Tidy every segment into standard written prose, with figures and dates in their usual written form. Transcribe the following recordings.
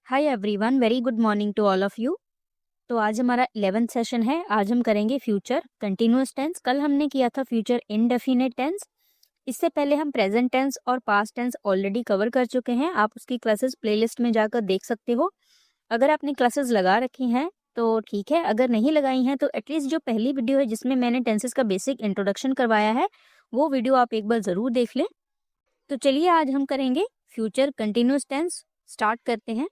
Hi everyone, very good morning to all of you. तो आज हमारा 11th सेशन है। आज हम करेंगे फ्यूचर कंटिन्यूअस टेंस। कल हमने किया था फ्यूचर इंडेफिनिट टेंस। इससे पहले हम प्रेजेंट टेंस और पास्ट टेंस ऑलरेडी कवर कर चुके हैं। आप उसकी क्लासेस प्लेलिस्ट में जाकर देख सकते हो। अगर आपने क्लासेस लगा रखी हैं तो ठीक है, अगर नहीं लगाई हैं तो एटलीस्ट जो पहली वीडियो है जिसमें मैंने टेंसेस का बेसिक इंट्रोडक्शन करवाया है वो वीडियो आप एक बार ज़रूर देख लें। तो चलिए आज हम करेंगे फ्यूचर कंटिन्यूअस टेंस। स्टार्ट करते हैं।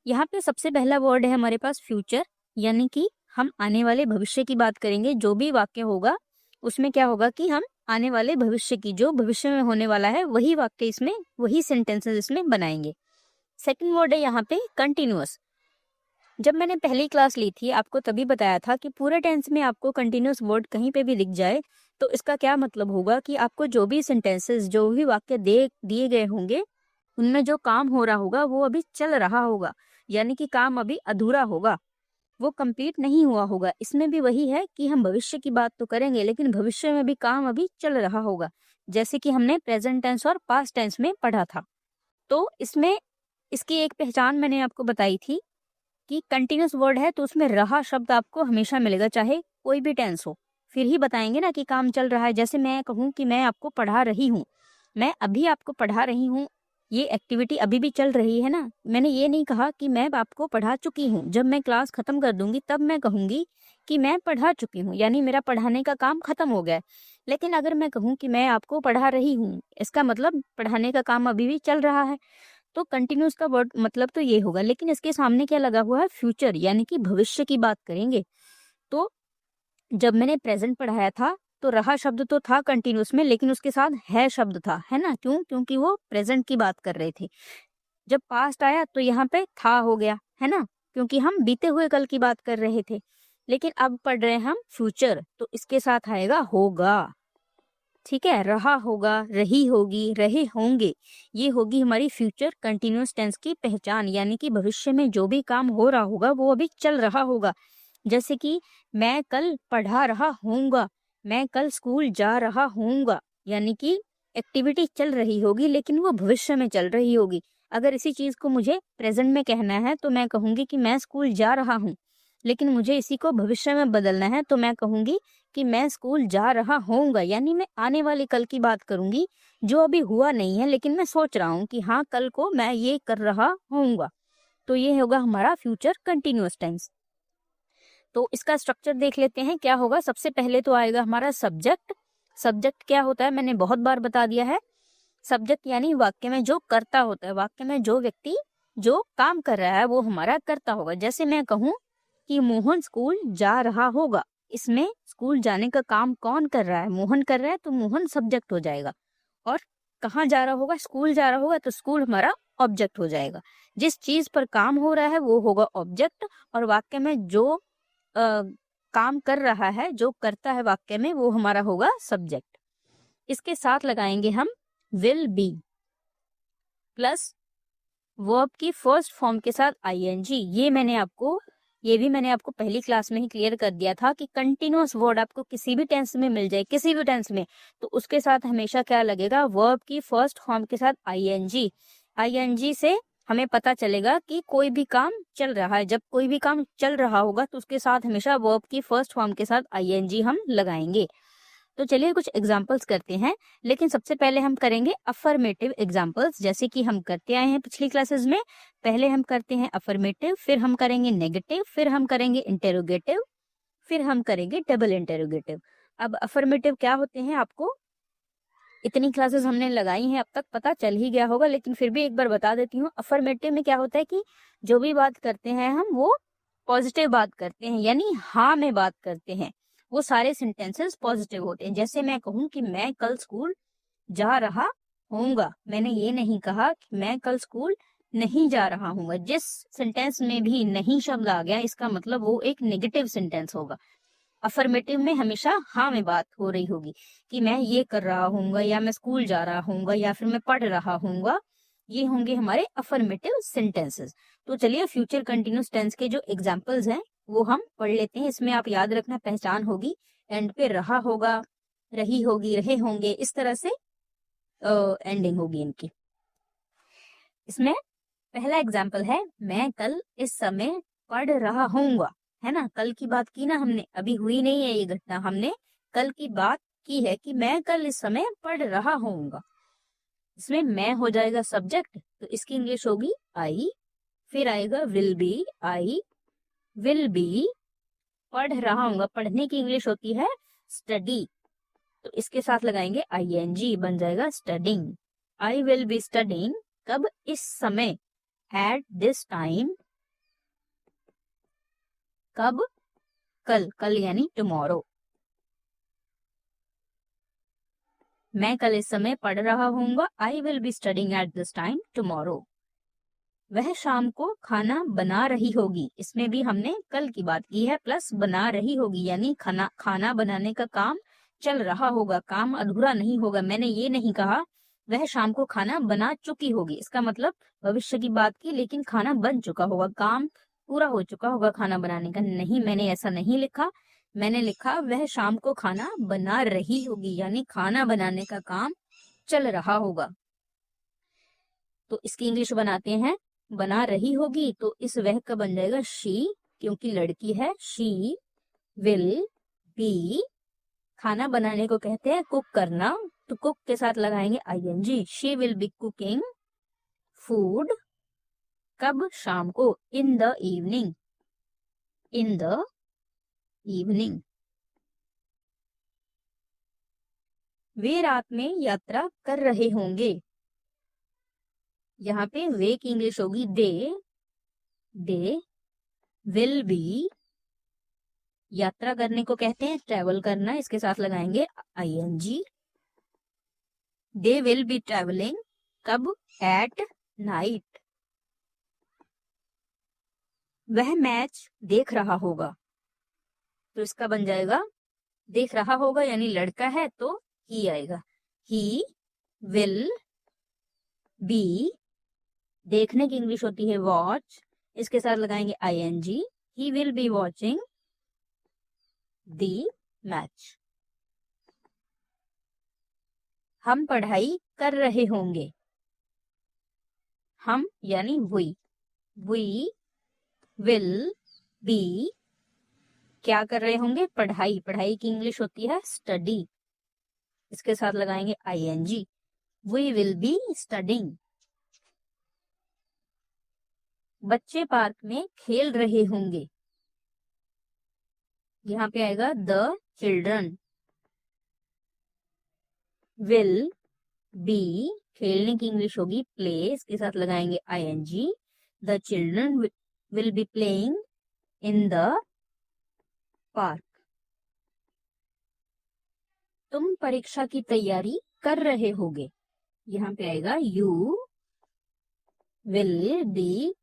यहाँ पे सबसे पहला वर्ड है हमारे पास फ्यूचर, यानी कि हम आने वाले भविष्य की बात करेंगे। जो भी वाक्य होगा उसमें क्या होगा कि हम आने वाले भविष्य की, जो भविष्य में होने वाला है वही वाक्य इसमें, वही सेंटेंसेस इसमें बनाएंगे। सेकंड वर्ड है यहाँ पे कंटिन्यूअस। जब मैंने पहली क्लास ली थी आपको तभी बताया था कि पूरे टेंस में आपको कंटिन्यूअस वर्ड कहीं पे भी दिख जाए तो इसका क्या मतलब होगा कि आपको जो भी सेंटेंसेस, जो भी वाक्य दिए गए होंगे उनमें जो काम हो रहा होगा वो अभी चल रहा होगा, यानी कि काम अभी अधूरा होगा, वो कंप्लीट नहीं हुआ होगा। इसमें भी वही है कि हम भविष्य की बात तो करेंगे लेकिन भविष्य में भी काम अभी चल रहा होगा, जैसे कि हमने प्रेजेंट टेंस और पास्ट टेंस में पढ़ा था। तो इसमें इसकी एक पहचान मैंने आपको बताई थी कि कंटिन्यूअस वर्ड है तो उसमें रहा शब्द आपको हमेशा मिलेगा, चाहे कोई भी टेंस हो। फिर ही बताएंगे ना कि काम चल रहा है। जैसे मैं कहूँ कि मैं आपको पढ़ा रही हूँ, मैं अभी आपको पढ़ा रही हूँ, ये एक्टिविटी अभी भी चल रही है ना। मैंने ये नहीं कहा कि मैं आपको पढ़ा चुकी हूँ। जब मैं क्लास खत्म कर दूंगी तब मैं कहूंगी कि मैं पढ़ा चुकी हूँ, यानी मेरा पढ़ाने का काम खत्म हो गया है। लेकिन अगर मैं कहूँ कि मैं आपको पढ़ा रही हूँ, इसका मतलब पढ़ाने का काम अभी भी चल रहा है। तो कंटिन्यूस का वर्ड मतलब तो ये होगा, लेकिन इसके सामने क्या लगा हुआ है, फ्यूचर, यानी कि भविष्य की बात करेंगे। तो जब मैंने प्रेजेंट पढ़ाया था तो रहा शब्द तो था कंटिन्यूस में, लेकिन उसके साथ है शब्द था, है ना। क्यों? क्योंकि वो प्रेजेंट की बात कर रहे थे। जब पास्ट आया तो यहाँ पे था हो गया, है ना, क्योंकि हम बीते हुए कल की बात कर रहे थे। लेकिन अब पढ़ रहे हैं हम फ्यूचर, तो इसके साथ आएगा होगा। ठीक है, रहा होगा, रही होगी, रहे होंगे, ये होगी हमारी फ्यूचर कंटिन्यूअस टेंस की पहचान, यानी कि भविष्य में जो भी काम हो रहा होगा वो अभी चल रहा होगा। जैसे कि मैं कल पढ़ा रहा होऊंगा, मैं कल स्कूल जा रहा होऊंगा, यानी कि एक्टिविटी चल रही होगी लेकिन वो भविष्य में चल रही होगी। अगर इसी चीज को मुझे प्रेजेंट में कहना है तो मैं कहूंगी कि मैं स्कूल जा रहा हूँ, लेकिन मुझे इसी को भविष्य में बदलना है तो मैं कहूंगी कि मैं स्कूल जा रहा होऊंगा, यानी मैं आने वाले कल की बात करूंगी जो अभी हुआ नहीं है लेकिन मैं सोच रहा हूँ कि हाँ कल को मैं ये कर रहा होऊंगा। तो ये होगा हमारा फ्यूचर कंटिन्यूअस टेंस। तो इसका स्ट्रक्चर देख लेते हैं क्या होगा। सबसे पहले तो आएगा हमारा सब्जेक्ट। सब्जेक्ट क्या होता है मैंने बहुत बार बता दिया है। सब्जेक्ट यानी वाक्य में जो कर्ता होता है, वाक्य में जो व्यक्ति जो काम कर रहा है वो हमारा कर्ता होगा। जैसे मैं कहूँ कि मोहन स्कूल जा रहा होगा, इसमें स्कूल जाने का काम कौन कर रहा है, मोहन कर रहा है, तो मोहन सब्जेक्ट हो जाएगा। और कहाँ जा रहा होगा, स्कूल जा रहा होगा, तो स्कूल हमारा ऑब्जेक्ट हो जाएगा। जिस चीज पर काम हो रहा है वो होगा ऑब्जेक्ट, और वाक्य में जो काम कर रहा है, जो करता है वाक्य में, वो हमारा होगा सब्जेक्ट। इसके साथ लगाएंगे हम विल बी प्लस वर्ब की फर्स्ट फॉर्म के साथ आईएनजी। ये भी मैंने आपको पहली क्लास में ही क्लियर कर दिया था कि कंटिन्यूअस वर्ड आपको किसी भी टेंस में मिल जाए, किसी भी टेंस में, तो उसके साथ हमेशा क्या लगेगा, वर्ब की फर्स्ट फॉर्म के साथ आईएनजी। आईएनजी से हमें पता चलेगा कि कोई भी काम चल रहा है। जब कोई भी काम चल रहा होगा तो उसके साथ हमेशा वर्ब की फर्स्ट फॉर्म के साथ आईएनजी हम लगाएंगे। तो चलिए कुछ एग्जाम्पल्स करते हैं, लेकिन सबसे पहले हम करेंगे अफर्मेटिव एग्जाम्पल्स, जैसे कि हम करते आए हैं पिछली क्लासेस में। पहले हम करते हैं अफर्मेटिव, फिर हम करेंगे नेगेटिव, फिर हम करेंगे इंटेरोगेटिव, फिर हम करेंगे डबल इंटेरोगेटिव। अब अफर्मेटिव क्या होते हैं आपको इतनी क्लासेस हमने लगाई हैं अब तक पता चल ही गया होगा, लेकिन फिर भी एक बार बता देती हूँ। अफर्मेटिव में क्या होता है कि जो भी बात करते हैं हम वो पॉजिटिव बात करते हैं, यानी हाँ में बात करते हैं। वो सारे सेंटेंसेस पॉजिटिव होते हैं। जैसे मैं कहूँ कि मैं कल स्कूल जा रहा होऊंगा, मैंने ये नहीं कहा कि मैं कल स्कूल नहीं जा रहा हूँ। जिस सेंटेंस में भी नहीं शब्द आ गया इसका मतलब वो एक नेगेटिव सेंटेंस होगा। अफर्मेटिव में हमेशा हाँ में बात हो रही होगी कि मैं ये कर रहा हूँ, या मैं स्कूल जा रहा हूँ, या फिर मैं पढ़ रहा हूँ। ये होंगे हमारे अफर्मेटिव सेंटेंसेस। तो चलिए फ्यूचर कंटिन्यूस टेंस के जो एग्जांपल्स हैं वो हम पढ़ लेते हैं। इसमें आप याद रखना पहचान होगी, एंड पे रहा होगा, रही होगी, रहे होंगे, इस तरह से एंडिंग होगी इनकी। इसमें पहला एग्जाम्पल है मैं कल इस समय पढ़ रहा हूँगा, है ना। कल की बात की ना हमने, अभी हुई नहीं है ये घटना, हमने कल की बात की है कि मैं कल इस समय पढ़ रहा हूँगा। इसमें मैं हो जाएगा सब्जेक्ट, तो इसकी इंग्लिश होगी आई। फिर आएगा will be, I will B पढ़ रहा हूँ, पढ़ने की इंग्लिश होती है स्टडी, तो इसके साथ लगाएंगे ING, बन जाएगा studying. I will be studying, कब, इस समय, एट दिस टाइम, कब, कल, कल यानी टुमारो। मैं कल इस समय पढ़ रहा हूँगा, I will be studying at this time tomorrow. वह शाम को खाना बना रही होगी, इसमें भी हमने कल की बात की है, प्लस बना रही होगी यानी खाना बनाने का काम चल रहा होगा, काम अधूरा नहीं होगा। मैंने ये नहीं कहा वह शाम को खाना बना चुकी होगी, इसका मतलब भविष्य की बात की, लेकिन खाना बन चुका होगा, काम पूरा हो चुका होगा खाना बनाने का, नहीं, मैंने ऐसा नहीं लिखा। मैंने लिखा वह शाम को खाना बना रही होगी यानी खाना बनाने का काम चल रहा होगा। तो इसकी इंग्लिश बनाते हैं, बना रही होगी तो इस वह का बन जाएगा शी, क्योंकि लड़की है, शी विल बी, खाना बनाने को कहते हैं कुक करना, तो कुक के साथ लगाएंगे ING, she will be cooking food, कब, शाम को, in the evening, in the evening. वे रात में यात्रा कर रहे होंगे, यहाँ पे वे की इंग्लिश होगी दे विल बी, यात्रा करने को कहते हैं ट्रेवल करना, इसके साथ लगाएंगे ING, they will be travelling, कब, एट नाइट। वह मैच देख रहा होगा, तो इसका बन जाएगा देख रहा होगा यानी लड़का है तो ही आएगा, ही विल बी, देखने की इंग्लिश होती है वॉच, इसके साथ लगाएंगे ING, he will be watching the match. हम पढ़ाई कर रहे होंगे, हम यानी वी विल बी क्या कर रहे होंगे, पढ़ाई, पढ़ाई की इंग्लिश होती है स्टडी, इसके साथ लगाएंगे ING, we will be studying. बच्चे पार्क में खेल रहे होंगे, यहाँ पे आएगा द चिल्ड्रन विल बी, खेलने की इंग्लिश होगी प्ले, इसके साथ लगाएंगे ING, the children will be playing in the park. तुम परीक्षा की तैयारी कर रहे होगे, यहाँ पे आएगा यू विल बी,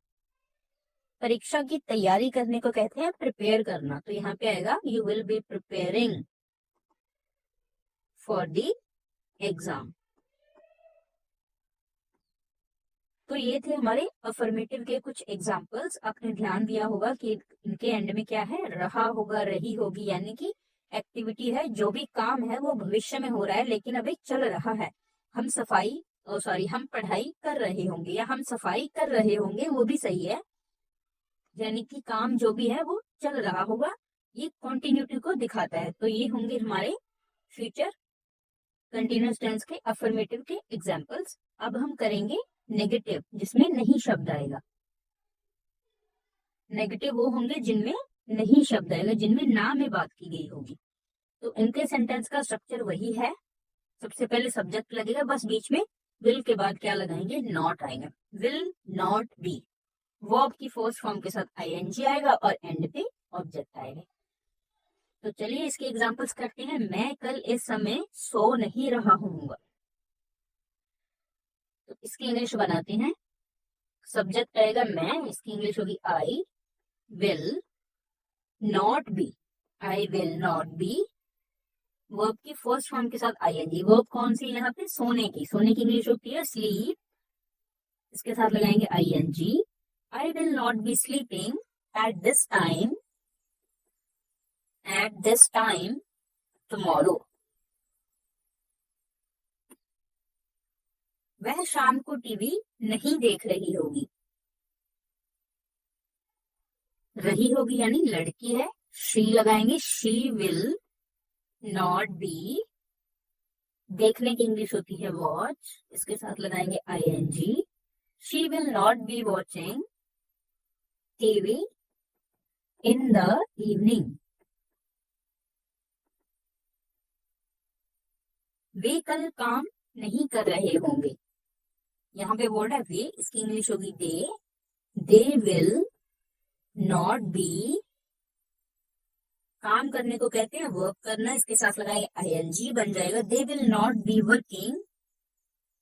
परीक्षा की तैयारी करने को कहते हैं प्रिपेयर करना, तो यहाँ पे आएगा you will be preparing for the exam. तो ये थे हमारे अफर्मेटिव के कुछ एग्जाम्पल्स। आपने ध्यान दिया होगा कि इनके एंड में क्या है, रहा होगा, रही होगी, यानी कि एक्टिविटी है, जो भी काम है वो भविष्य में हो रहा है लेकिन अभी चल रहा है। हम हम पढ़ाई कर रहे होंगे या हम सफाई कर रहे होंगे, वो भी सही है, यानी कि काम जो भी है वो चल रहा होगा, ये कॉन्टिन्यूटी को दिखाता है। तो ये होंगे हमारे फ्यूचर कंटिन्यूअस टेंस के अफर्मेटिव के एग्जाम्पल्स। अब हम करेंगे नेगेटिव, जिसमें नहीं शब्द आएगा। नेगेटिव वो होंगे जिनमें नहीं शब्द आएगा, जिनमें ना में बात की गई होगी। तो इनके सेंटेंस का स्ट्रक्चर वही है, सबसे पहले सब्जेक्ट लगेगा, बस बीच में विल के बाद क्या लगाएंगे, नॉट आएगा, विल नॉट बी, वर्ब की फर्स्ट फॉर्म के साथ ING आएगा और एंड पे ऑब्जेक्ट आएगा। तो चलिए इसके एग्जांपल्स करते हैं। मैं कल इस समय सो नहीं रहा हूँ, तो इसकी इंग्लिश बनाते हैं। सब्जेक्ट आएगा मैं, इसकी इंग्लिश होगी I will not B, I will not B, verb की फर्स्ट फॉर्म के साथ ING, वर्ब कौन सी यहाँ पे, सोने की, सोने की इंग्लिश होती है स्लीप, इसके साथ लगाएंगे ING, I will not B sleeping at this time tomorrow. वह शाम को टीवी नहीं देख रही होगी, रही होगी यानी लड़की है, शी लगाएंगे, शी विल नॉट बी, देखने की इंग्लिश होती है वॉच, इसके साथ लगाएंगे ing, she will not be watching TV in the evening, वे कल काम नहीं कर रहे होंगे, यहाँ पे वर्ड है वे, इसकी इंग्लिश होगी दे विल नॉट बी, काम करने को कहते हैं वर्क करना, इसके साथ लगाएंगे ing, बन जाएगा they will not be working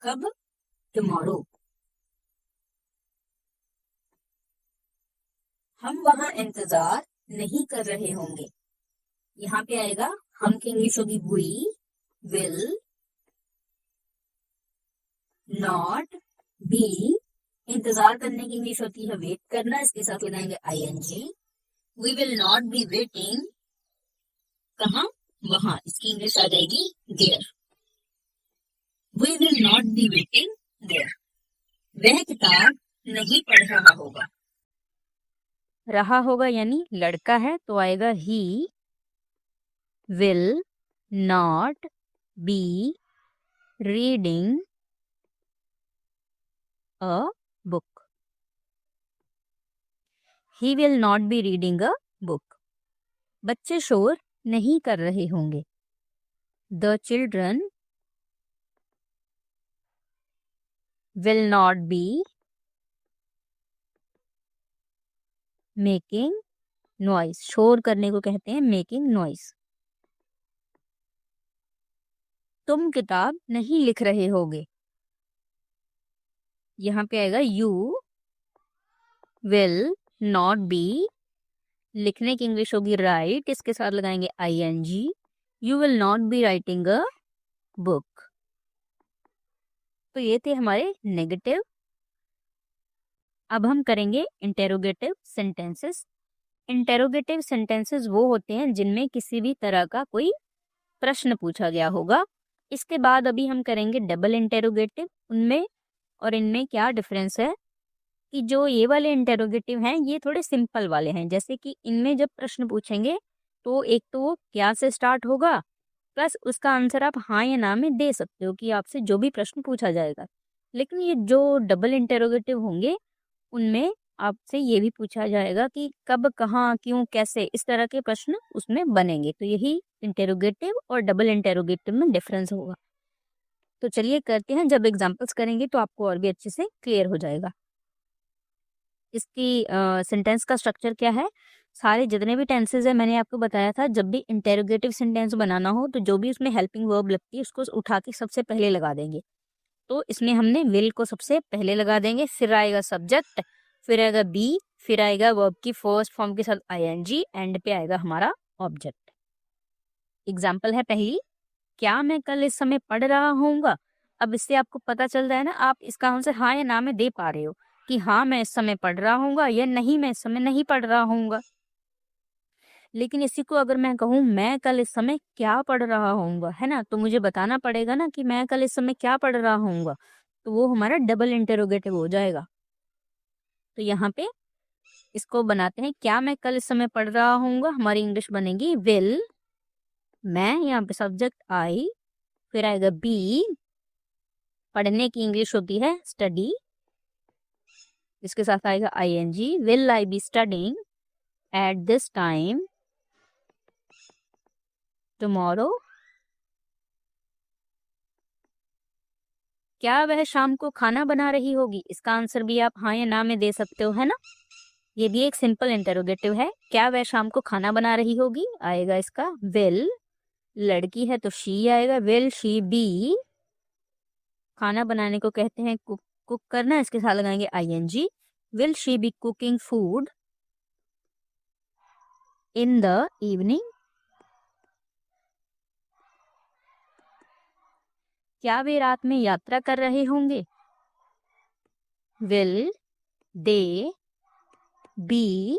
कब, टुमारो, हम वहां इंतजार नहीं कर रहे होंगे, यहाँ पे आएगा हम की इंग्लिश होगी वी विल नॉट बी, इंतजार करने की इंग्लिश होती है वेट करना, इसके साथ लगाएंगे ing, we will not be waiting कहा, वहां, इसकी इंग्लिश आ जाएगी there, we will not be waiting there, वह किताब नहीं पढ़ रहा होगा यानी लड़का है तो आएगा he will not be reading a book, he will not be reading a book, बच्चे शोर नहीं कर रहे होंगे, the children will not be making noise, शोर करने को कहते हैं मेकिंग नॉइस, तुम किताब नहीं लिख रहे होगे, यहाँ पे आएगा यू विल नॉट बी, लिखने की इंग्लिश होगी राइट, इसके साथ लगाएंगे ing, you will not be writing a book. तो ये थे हमारे नेगेटिव। अब हम करेंगे इंटेरोगेटिव सेंटेंसेस। इंटेरोगेटिव सेंटेंसेस वो होते हैं जिनमें किसी भी तरह का कोई प्रश्न पूछा गया होगा। इसके बाद अभी हम करेंगे डबल इंटेरोगेटिव। उनमें और इनमें क्या डिफरेंस है कि जो ये वाले इंटेरोगेटिव हैं ये थोड़े सिंपल वाले हैं, जैसे कि इनमें जब प्रश्न पूछेंगे तो एक तो वो क्या से स्टार्ट होगा, प्लस उसका आंसर आप हाँ या ना में दे सकते हो कि आपसे जो भी प्रश्न पूछा जाएगा। लेकिन ये जो डबल इंटेरोगेटिव होंगे उनमें आपसे ये भी पूछा जाएगा कि कब, कहाँ, क्यों, कैसे, इस तरह के प्रश्न उसमें बनेंगे। तो यही इंटेरोगेटिव और डबल इंटेरोगेटिव में डिफरेंस होगा। तो चलिए करते हैं, जब एग्जाम्पल्स करेंगे तो आपको और भी अच्छे से क्लियर हो जाएगा। इसकी सेंटेंस का स्ट्रक्चर क्या है, सारे जितने भी टेंसेज है मैंने आपको बताया था, जब भी इंटेरोगेटिव सेंटेंस बनाना हो तो जो भी उसमें हेल्पिंग वर्ब लगती है उसको उठा के सबसे पहले लगा देंगे। तो इसमें हमने विल को सबसे पहले लगा देंगे, फिर आएगा सब्जेक्ट, फिर आएगा बी, फिर आएगा वर्ब की फर्स्ट फॉर्म के साथ ing, एंड पे आएगा हमारा ऑब्जेक्ट। एग्जाम्पल है पहली, क्या मैं कल इस समय पढ़ रहा होऊंगा। अब इससे आपको पता चल रहा है ना, आप इसका आंसर हाँ या ना में दे पा रहे हो कि हाँ मैं इस समय पढ़ रहा हूँगा या नहीं मैं इस समय नहीं पढ़ रहा हूँगा। लेकिन इसी को अगर मैं कहूँ मैं कल इस समय क्या पढ़ रहा हूँगा, है ना, तो मुझे बताना पड़ेगा ना कि मैं कल इस समय क्या पढ़ रहा हूँगा, तो वो हमारा डबल इंटेरोगेटिव हो जाएगा। तो यहाँ पे इसको बनाते हैं, क्या मैं कल इस समय पढ़ रहा हूँगा, हमारी इंग्लिश बनेगी विल, मैं, यहाँ पे सब्जेक्ट आई, फिर आएगा बी, पढ़ने की इंग्लिश होती है स्टडी, इसके साथ आएगा ing, will I B studying at this time tomorrow, क्या वह शाम को खाना बना रही होगी। इसका आंसर भी आप हाँ या ना में दे सकते हो, है ना। ये भी एक सिंपल इंटरोगेटिव है, क्या वह शाम को खाना बना रही होगी, आएगा इसका विल, लड़की है तो शी आएगा, विल शी बी, खाना बनाने को कहते हैं कुक, कुक करना, इसके साथ लगाएंगे ing, will she B cooking food in the evening, क्या वे रात में यात्रा कर रहे होंगे, will they B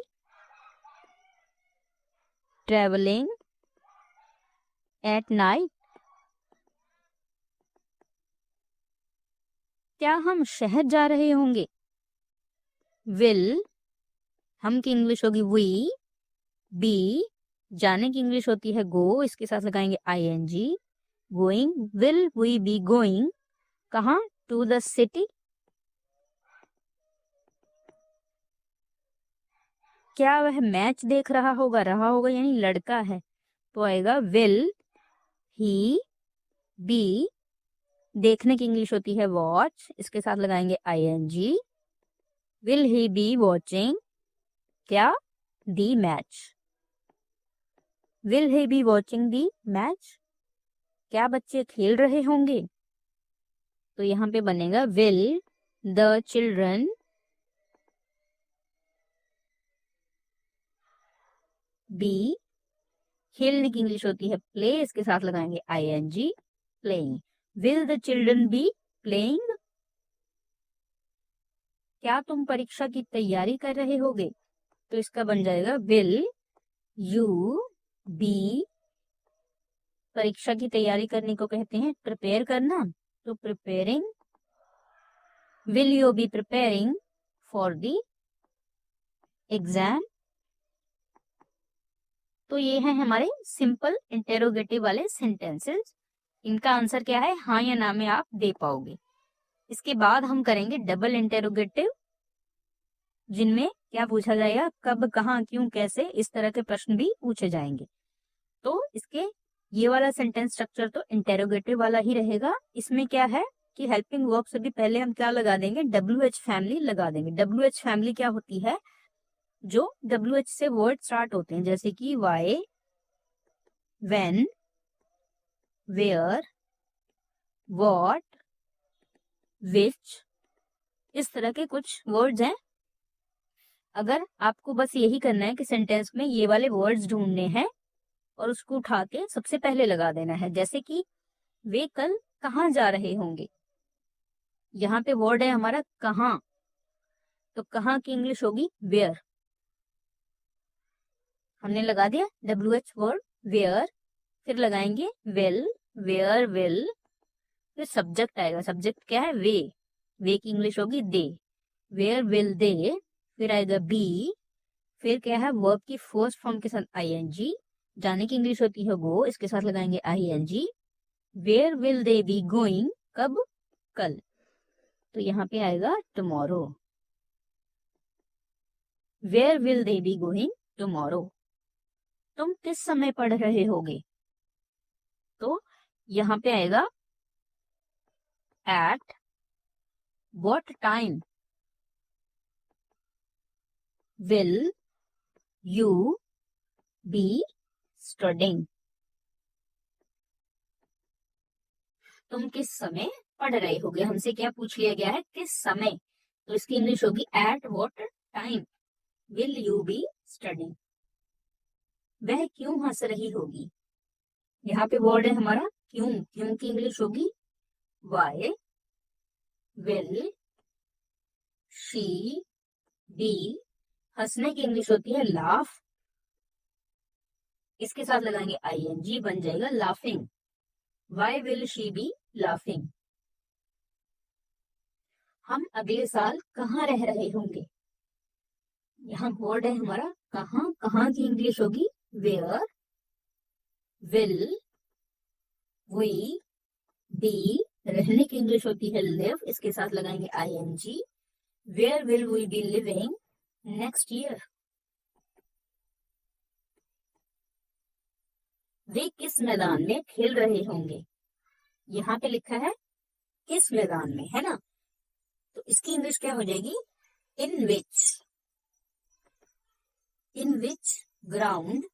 travelling at night, क्या हम शहर जा रहे होंगे, विल हम की इंग्लिश होगी वी। बी, जाने की इंग्लिश होती है गो, इसके साथ लगाएंगे ING। Going, will we be going कहाँ? To the city. क्या वह मैच देख रहा होगा? रहा होगा यानी लड़का है, तो आएगा विल ही बी। देखने की इंग्लिश होती है वॉच, इसके साथ लगाएंगे ING। Will he be watching क्या? The match. Will he be watching the match, क्या बच्चे खेल रहे होंगे? तो यहाँ पे बनेगा विल द चिल्ड्रन बी। खेलने की इंग्लिश होती है प्ले, इसके साथ लगाएंगे ING playing. Will the children be playing, क्या तुम परीक्षा की तैयारी कर रहे होगे? तो इसका बन जाएगा विल यू बी। परीक्षा की तैयारी करने को कहते हैं प्रिपेयर करना, तो preparing. Will you B preparing for the exam. तो ये है हमारे सिंपल इंटेरोगेटिव वाले सेंटेंसेस। इनका आंसर क्या है? हाँ या ना में आप दे पाओगे। इसके बाद हम करेंगे डबल इंटेरोगेटिव, जिनमें क्या पूछा जाएगा? कब, कहाँ, क्यों, कैसे, इस तरह के प्रश्न भी पूछे जाएंगे। तो इसके ये वाला सेंटेंस स्ट्रक्चर तो इंटेरोगेटिव वाला ही रहेगा। इसमें क्या है कि हेल्पिंग वर्ब से भी पहले हम क्या लगा देंगे? WH फैमिली लगा देंगे। WH फैमिली क्या होती है? जो WH से वर्ड स्टार्ट होते हैं, जैसे कि वाई, व्हेन, वेयर, व्हाट, विच, इस तरह के कुछ वर्ड्स हैं। अगर आपको बस यही करना है कि सेंटेंस में ये वाले वर्ड्स ढूंढने हैं और उसको उठा के सबसे पहले लगा देना है, जैसे कि वे कल कहाँ जा रहे होंगे। यहाँ पे वर्ड है हमारा कहाँ, तो कहाँ की इंग्लिश होगी वेयर। हमने लगा दिया WH वर्ड वेयर, फिर लगाएंगे विल, वेयर विल, फिर सब्जेक्ट आएगा। सब्जेक्ट क्या है? वे की इंग्लिश होगी दे, वेयर विल दे। फिर आएगा बी, फिर क्या है? वर्ब की फर्स्ट फॉर्म के साथ ING। जाने की इंग्लिश होती है गो, इसके साथ लगाएंगे ING। Where will they be going, कब? कल, तो यहाँ पे आएगा tomorrow. Where will they be going tomorrow. तुम किस समय पढ़ रहे होगे? तो यहाँ पे आएगा at what time will you be studying. तुम किस समय पढ़ रहे होगे? हमसे क्या पूछ लिया गया है? किस समय, तो इसकी इंग्लिश होगी at what time will you be studying. वह क्यों हंस रही होगी? यहाँ पे वर्ड है हमारा क्यों। क्यों की इंग्लिश होगी वाई विल शी बी। हंसने की इंग्लिश होती है लाफ, इसके साथ लगाएंगे ING, बन जाएगा laughing. Why will she be laughing. हम अगले साल कहाँ रह रहे होंगे? यहाँ वर्ड है हमारा कहाँ। कहाँ की इंग्लिश होगी वेयर। विल वी बी, रहने की इंग्लिश होती है लिव, इसके साथ लगाएंगे ING। Where will we be living next year. वे किस मैदान में खेल रहे होंगे? यहाँ पे लिखा है किस मैदान में, है ना, तो इसकी इंग्लिश क्या हो जाएगी? In which ground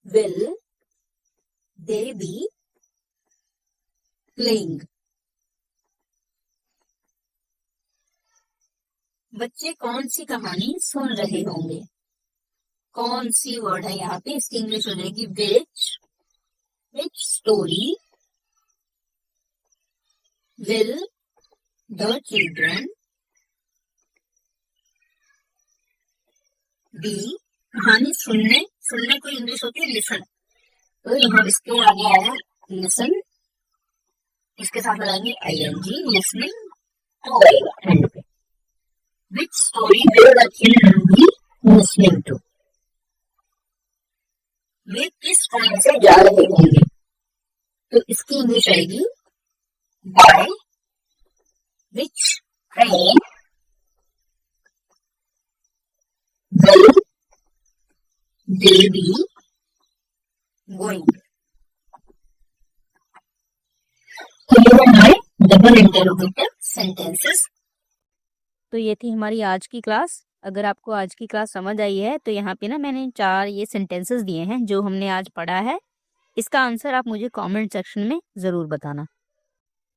will they be playing. बच्चे कौन सी कहानी सुन रहे होंगे? कौन सी वर्ड है यहाँ पे, इसकी इंग्लिश हो जाएगी which story will the children be. कहानी सुनने, सुनने को इंग्लिश होती है लिसन, तो यहाँ इसके आगे आया लिसन, इसके साथ लगाएंगे ING listening. Which story will the children be listening to? वे किस ट्रेन से जा रहे होंगे? तो इसकी इंग्लिश आएगी by which train will they be going? तो ये हमारे डबल इंटरोगेटिव सेंटेंसेस। तो ये थी हमारी आज की क्लास। अगर आपको आज की क्लास समझ आई है तो यहाँ पे ना मैंने 4 ये सेंटेंसेस दिए हैं जो हमने आज पढ़ा है। इसका आंसर आप मुझे कमेंट सेक्शन में ज़रूर बताना।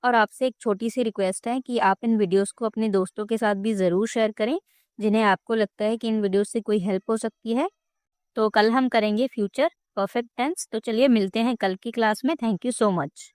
और आपसे एक छोटी सी रिक्वेस्ट है कि आप इन वीडियोस को अपने दोस्तों के साथ भी ज़रूर शेयर करें जिन्हें आपको लगता है कि इन वीडियोस से कोई हेल्प हो सकती है। तो कल हम करेंगे फ्यूचर परफेक्ट टेंस। तो चलिए मिलते हैं कल की क्लास में। Thank you so much.